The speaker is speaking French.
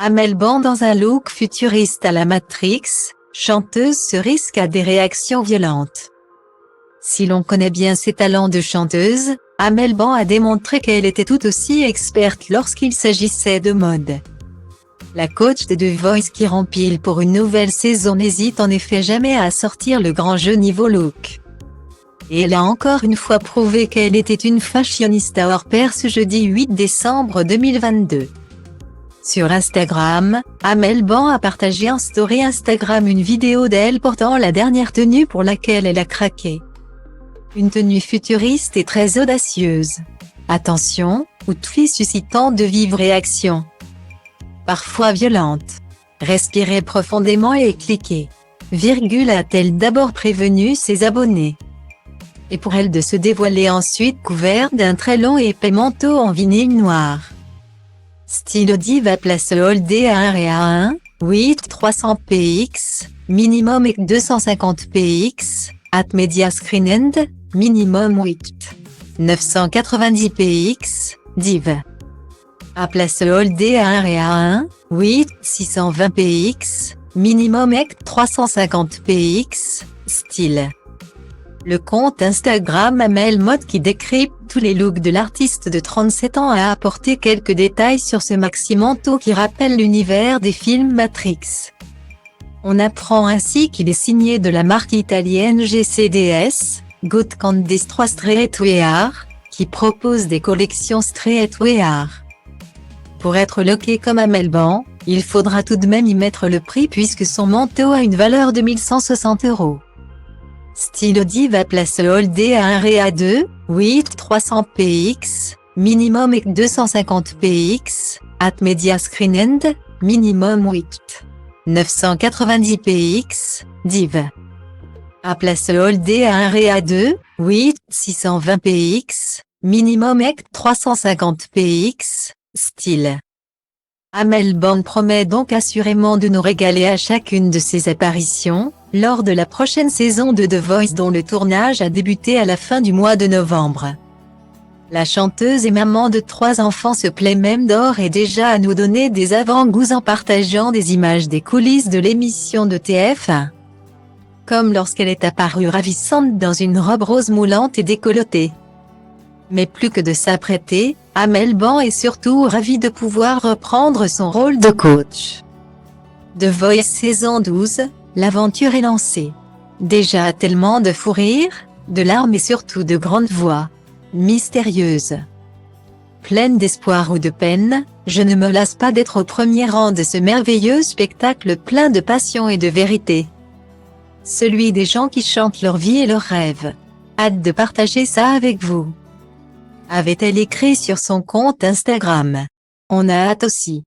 Amel Bent dans un look futuriste à la Matrix, chanteuse se risque à des réactions violentes. Si l'on connaît bien ses talents de chanteuse, Amel Bent a démontré qu'elle était tout aussi experte lorsqu'il s'agissait de mode. La coach de The Voice qui rempile pour une nouvelle saison n'hésite en effet jamais à sortir le grand jeu niveau look. Et elle a encore une fois prouvé qu'elle était une fashionista hors pair ce jeudi 8 décembre 2022. Sur Instagram, Amel Bent a partagé en story Instagram une vidéo d'elle portant la dernière tenue pour laquelle elle a craqué. Une tenue futuriste et très audacieuse. Attention, outfit suscitant de vives réactions. Parfois violentes. Respirez profondément et cliquez. A-t-elle d'abord prévenu ses abonnés. Et pour elle de se dévoiler ensuite couverte d'un très long et épais manteau en vinyle noir. Style Diva place Holdé à 1 et à 1, 8 300 px, minimum et 250 px, at Media Screen End, minimum 8 990 px, div. À place Holdé à 1 et à 1, 8 620 px, minimum et 350 px, style. Le compte Instagram Amel Mode qui décrypte tous les looks de l'artiste de 37 ans a apporté quelques détails sur ce maxi manteau qui rappelle l'univers des films Matrix. On apprend ainsi qu'il est signé de la marque italienne GCDS, Good Candice 3 Streetwear, qui propose des collections streetwear. Pour être looké comme Amel Bent, il faudra tout de même y mettre le prix puisque son manteau a une valeur de 1160 €. Style Diva place Holdé à 1 et à 2, 8 300 px, minimum et 250 px, at Media Screen End, minimum 8 990 px, div. À place Holdé à 1 et à 2, 8 620 px, minimum et 350 px, style. Amel Bent promet donc assurément de nous régaler à chacune de ses apparitions, lors de la prochaine saison de The Voice dont le tournage a débuté à la fin du mois de novembre. La chanteuse et maman de 3 enfants se plaît même d'ores et déjà à nous donner des avant-goûts en partageant des images des coulisses de l'émission de TF1. Comme lorsqu'elle est apparue ravissante dans une robe rose moulante et décolletée. Mais plus que de s'apprêter, Amel Bent est surtout ravie de pouvoir reprendre son rôle de coach. The Voice saison 12, l'aventure est lancée. Déjà tellement de fou rires, de larmes et surtout de grandes voix. Mystérieuses. Pleine d'espoir ou de peine, je ne me lasse pas d'être au premier rang de ce merveilleux spectacle plein de passion et de vérité. Celui des gens qui chantent leur vie et leurs rêves. Hâte de partager ça avec vous. Avait-elle écrit sur son compte Instagram. On a hâte aussi.